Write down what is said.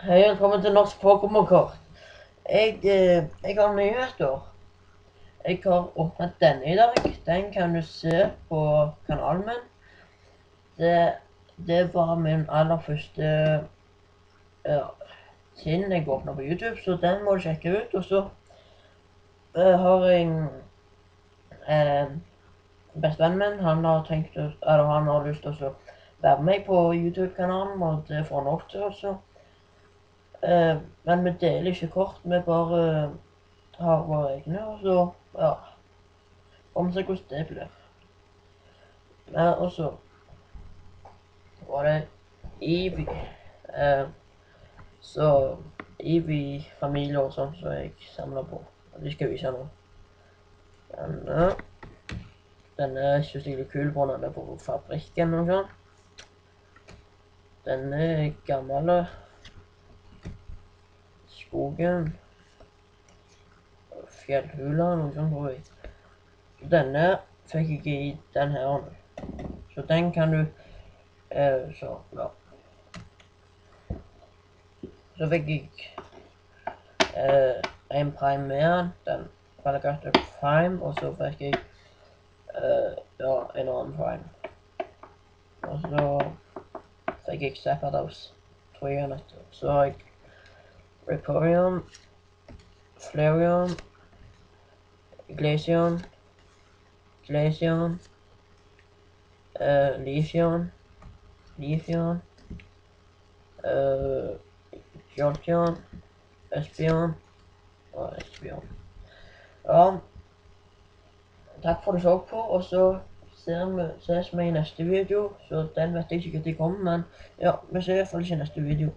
Hei, velkommen til Norsk Pokémon-kort. Jeg har nyheter. Jeg har åpnet denne i dag. Den kan du se på kanalen min. Det var min aller første siden jeg åpnet på YouTube, så den må du sjekke ut. Og så har jeg bestevennen min, han har lyst til å være med på YouTube-kanalen, og det får han lov til også. Men vi deler ikke kort, vi bare har våre egne, og så, ja, får vi se hvordan det blir. Og så var det Eevee, så Eevee-familier og sånt som jeg samler på, og de skal jeg vise nå. Denne synes jeg er litt kul på når den er på fabrikken og sånn. Denne er gammel skogen, fjellhula, noe sånt tror jeg. Denne fikk jeg i den her, så den kan du, så ja. Så fikk jeg en prime med den Valgate Prime, og så fikk jeg ja, en annen prime. Og så fikk jeg Zapdos, tror jeg nettopp. Så har jeg Vaporeon, Flareon, Glaceon, Leafeon, Jolteon, Espeon og Espeon. Ja, takk for at du så på, og så ses vi i neste video, så den vet jeg ikke når de kommer, men ja, vi ser i hvert fall ikke i neste video.